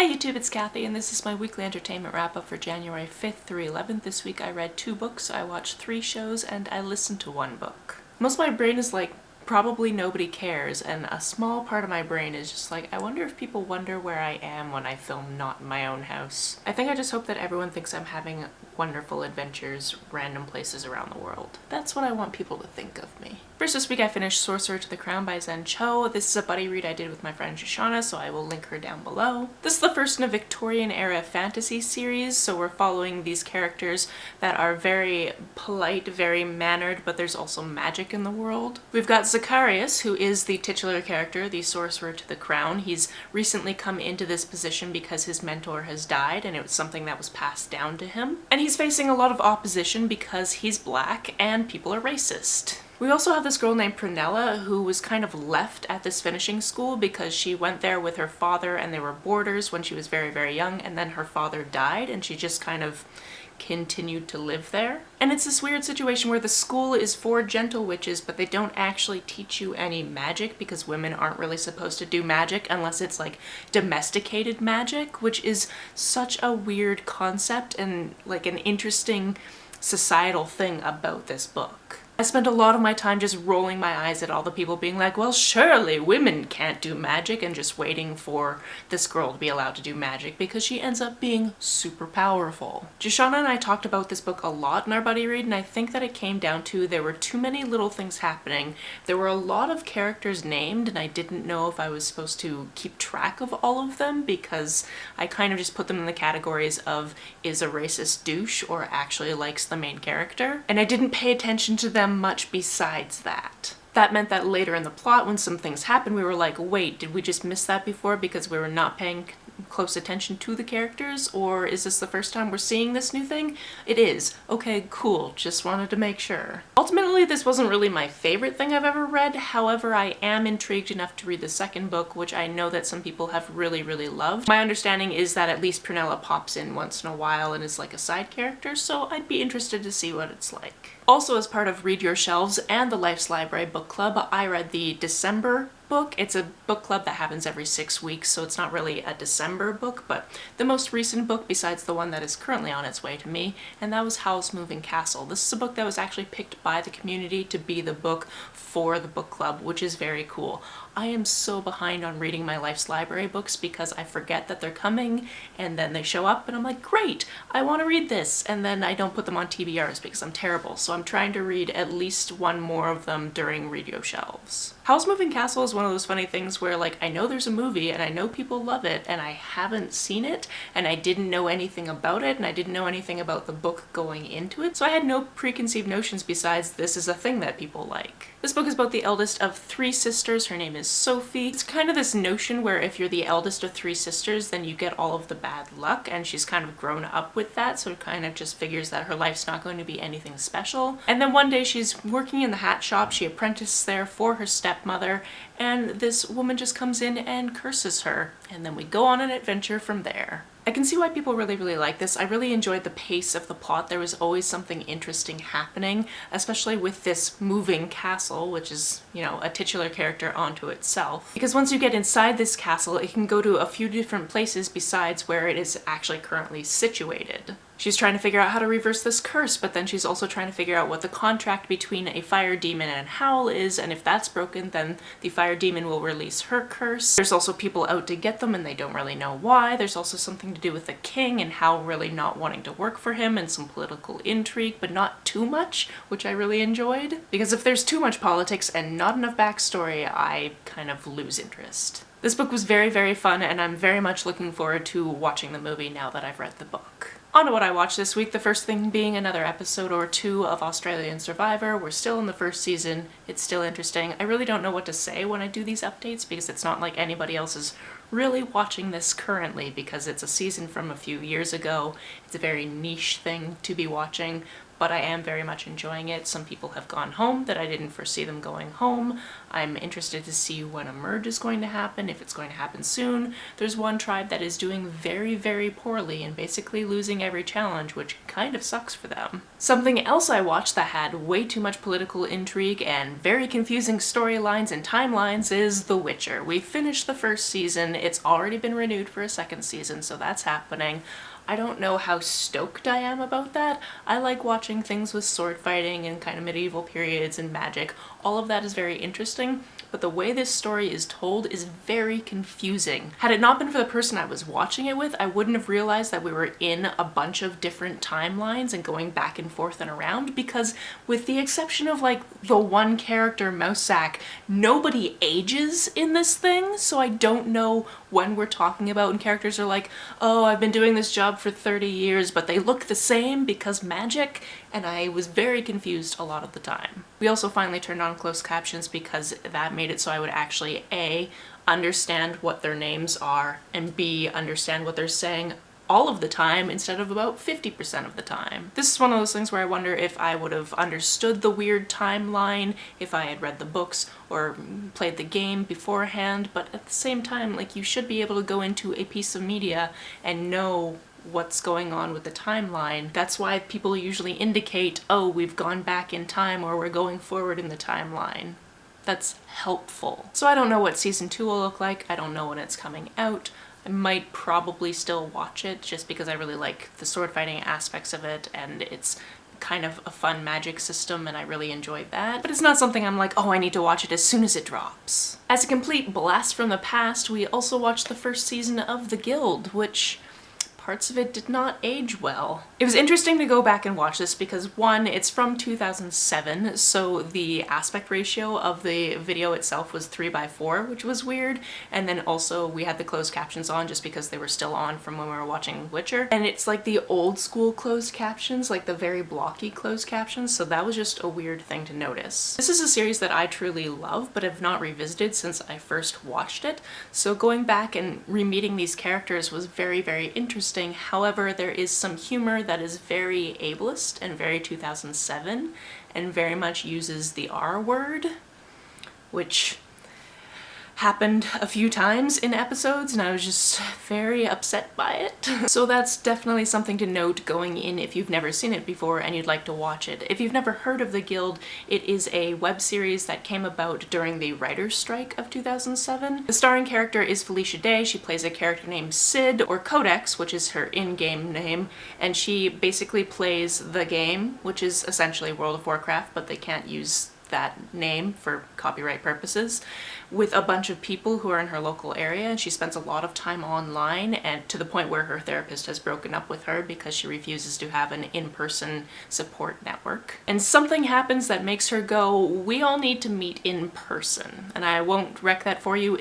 Hi YouTube, it's Kathy, and this is my weekly entertainment wrap-up for January 5th through 11th. This week I read 2 books, I watched 3 shows, and I listened to 1 book. Most of my brain is like, probably nobody cares, and a small part of my brain is just like, I wonder if people wonder where I am when I film not in my own house. I think I just hope that everyone thinks I'm having wonderful adventures, random places around the world. That's what I want people to think of me. First this week I finished Sorcerer to the Crown by Zen Cho. This is a buddy read I did with my friend Jashana, so I will link her down below. This is the first in a Victorian era fantasy series, so we're following these characters that are very polite, very mannered, but there's also magic in the world. We've got Zacharias, who is the titular character, the Sorcerer to the Crown. He's recently come into this position because his mentor has died and it was something that was passed down to him. And he's facing a lot of opposition because he's black and people are racist. We also have this girl named Prunella who was kind of left at this finishing school because she went there with her father and they were boarders when she was very, very young, and then her father died and she just kind of continued to live there. And it's this weird situation where the school is for gentle witches, but they don't actually teach you any magic because women aren't really supposed to do magic unless it's like domesticated magic, which is such a weird concept and like an interesting societal thing about this book. I spent a lot of my time just rolling my eyes at all the people being like, well, surely women can't do magic, and just waiting for this girl to be allowed to do magic because she ends up being super powerful. Jashana and I talked about this book a lot in our buddy read, and I think that it came down to there were too many little things happening. There were a lot of characters named, and I didn't know if I was supposed to keep track of all of them because I kind of just put them in the categories of is a racist douche or actually likes the main character, and I didn't pay attention to them much besides that. That meant that later in the plot when some things happened we were like, wait, did we just miss that before because we were not paying close attention to the characters, or is this the first time we're seeing this new thing? It is. Okay, cool. Just wanted to make sure. Ultimately, this wasn't really my favorite thing I've ever read. However, I am intrigued enough to read the second book, which I know that some people have really, really loved. My understanding is that at least Prunella pops in once in a while and is like a side character, so I'd be interested to see what it's like. Also, as part of Read Your Shelves and the Life's Library book club, I read the December book. It's a book club that happens every 6 weeks, so it's not really a December book, but the most recent book besides the one that is currently on its way to me, and that was Howl's Moving Castle. This is a book that was actually picked by the community to be the book for the book club, which is very cool. I am so behind on reading my Life's Library books because I forget that they're coming and then they show up and I'm like, great, I want to read this, and then I don't put them on TBRs because I'm terrible, so I'm trying to read at least 1 more of them during Read Your Shelves. Howl's Moving Castle is one of those funny things where like I know there's a movie and I know people love it and I haven't seen it and I didn't know anything about it and I didn't know anything about the book going into it, so I had no preconceived notions besides this is a thing that people like. This book is about the eldest of 3 sisters. Her name is Sophie. It's kind of this notion where if you're the eldest of 3 sisters then you get all of the bad luck, and she's kind of grown up with that, so it kind of just figures that her life's not going to be anything special. And then one day she's working in the hat shop, she apprentices there for her stepmother, and this woman just comes in and curses her, and then we go on an adventure from there. I can see why people really, really like this. I really enjoyed the pace of the plot. There was always something interesting happening, especially with this moving castle, which is, you know, a titular character onto itself. Because once you get inside this castle, it can go to a few different places besides where it is actually currently situated. She's trying to figure out how to reverse this curse, but then she's also trying to figure out what the contract between a fire demon and Howl is, and if that's broken, then the fire demon will release her curse. There's also people out to get them and they don't really know why. There's also something to do with the king and Howl really not wanting to work for him, and some political intrigue, but not too much, which I really enjoyed. Because if there's too much politics and not enough backstory, I kind of lose interest. This book was very, very fun, and I'm very much looking forward to watching the movie now that I've read the book. On to what I watched this week, the first thing being another episode or 2 of Australian Survivor. We're still in the first season, it's still interesting. I really don't know what to say when I do these updates because it's not like anybody else is really watching this currently because it's a season from a few years ago. It's a very niche thing to be watching, but I am very much enjoying it. Some people have gone home that I didn't foresee them going home. I'm interested to see when a merge is going to happen, if it's going to happen soon. There's one tribe that is doing very, very poorly and basically losing every challenge, which kind of sucks for them. Something else I watched that had way too much political intrigue and very confusing storylines and timelines is The Witcher. We finished the first season. It's already been renewed for a second season, so that's happening. I don't know how stoked I am about that. I like watching things with sword fighting and kind of medieval periods and magic. All of that is very interesting, but the way this story is told is very confusing. Had it not been for the person I was watching it with, I wouldn't have realized that we were in a bunch of different timelines and going back and forth and around, because with the exception of like the one character, Mousak, nobody ages in this thing, so I don't know when we're talking about, and characters are like, oh, I've been doing this job for 30 years, but they look the same because magic, and I was very confused a lot of the time. We also finally turned on closed captions because that made it so I would actually A, understand what their names are, and B, understand what they're saying all of the time instead of about 50% of the time. This is one of those things where I wonder if I would have understood the weird timeline if I had read the books or played the game beforehand, but at the same time, like, you should be able to go into a piece of media and know what's going on with the timeline. That's why people usually indicate, oh, we've gone back in time or we're going forward in the timeline. That's helpful. So I don't know what season 2 will look like. I don't know when it's coming out. I might probably still watch it just because I really like the sword fighting aspects of it, and it's kind of a fun magic system and I really enjoyed that. But it's not something I'm like, oh, I need to watch it as soon as it drops. As a complete blast from the past, we also watched the first season of The Guild, which parts of it did not age well. It was interesting to go back and watch this because, one, it's from 2007, so the aspect ratio of the video itself was 3:4, which was weird, and then also we had the closed captions on just because they were still on from when we were watching Witcher, and it's like the old school closed captions, like the very blocky closed captions, so that was just a weird thing to notice. This is a series that I truly love, but have not revisited since I first watched it, so going back and re-meeting these characters was very, very interesting. However, there is some humor that is very ableist and very 2007 and very much uses the R word, which happened a few times in episodes and I was just very upset by it. So that's definitely something to note going in if you've never seen it before and you'd like to watch it. If you've never heard of The Guild, it is a web series that came about during the writer's strike of 2007. The starring character is Felicia Day. She plays a character named Sid, or Codex, which is her in-game name, and she basically plays the game, which is essentially World of Warcraft, but they can't use that name for copyright purposes, with a bunch of people who are in her local area, and she spends a lot of time online, and to the point where her therapist has broken up with her because she refuses to have an in-person support network. And something happens that makes her go, we all need to meet in person. And I won't wreck that for you.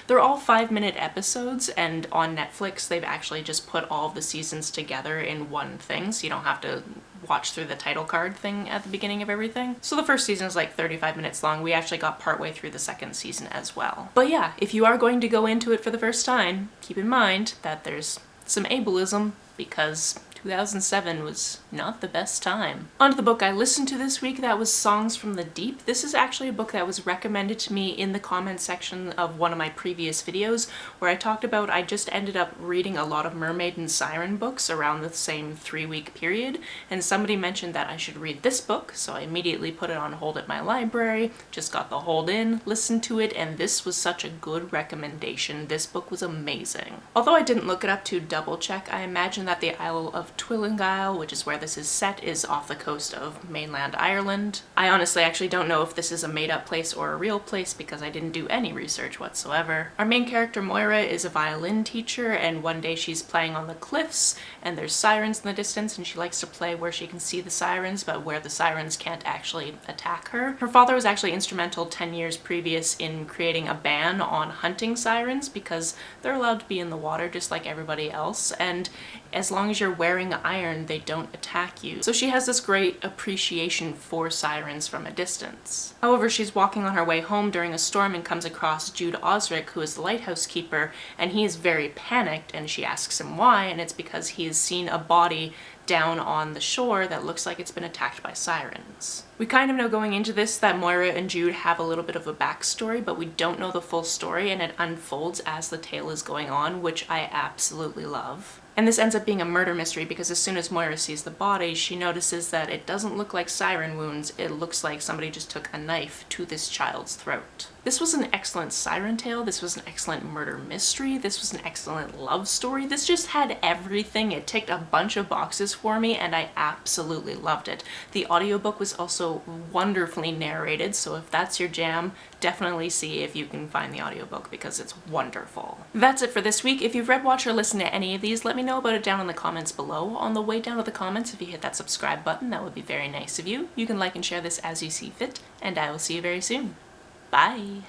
They're all 5-minute episodes, and on Netflix they've actually just put all of the seasons together in one thing, so you don't have to watch through the title card thing at the beginning of everything. So the first season is like 35 minutes long. We actually got partway through the second season as well. But yeah, if you are going to go into it for the first time, keep in mind that there's some ableism because 2007 was not the best time. On to the book I listened to this week, that was Songs from the Deep. This is actually a book that was recommended to me in the comments section of one of my previous videos where I talked about I just ended up reading a lot of mermaid and siren books around the same 3-week period, and somebody mentioned that I should read this book, so I immediately put it on hold at my library, just got the hold in, listened to it, and this was such a good recommendation. This book was amazing. Although I didn't look it up to double check, I imagine that the Isle of Twillingyle, which is where this is set, is off the coast of mainland Ireland. I honestly actually don't know if this is a made-up place or a real place because I didn't do any research whatsoever. Our main character Moira is a violin teacher, and one day she's playing on the cliffs and there's sirens in the distance, and she likes to play where she can see the sirens but where the sirens can't actually attack her. Her father was actually instrumental 10 years previous in creating a ban on hunting sirens because they're allowed to be in the water just like everybody else, and as long as you're wearing iron, they don't attack you. So she has this great appreciation for sirens from a distance. However, she's walking on her way home during a storm and comes across Jude Osric, who is the lighthouse keeper, and he is very panicked, and she asks him why, and it's because he has seen a body down on the shore that looks like it's been attacked by sirens. We kind of know going into this that Moira and Jude have a little bit of a backstory, but we don't know the full story, and it unfolds as the tale is going on, which I absolutely love. And this ends up being a murder mystery because as soon as Moira sees the body, she notices that it doesn't look like siren wounds, it looks like somebody just took a knife to this child's throat. This was an excellent siren tale, this was an excellent murder mystery, this was an excellent love story, this just had everything. It ticked a bunch of boxes for me and I absolutely loved it. The audiobook was also wonderfully narrated, so if that's your jam, definitely see if you can find the audiobook because it's wonderful. That's it for this week. If you've read, watched, or listened to any of these, let me know about it down in the comments below. On the way down to the comments, if you hit that subscribe button, that would be very nice of you. You can like and share this as you see fit, and I will see you very soon. Bye!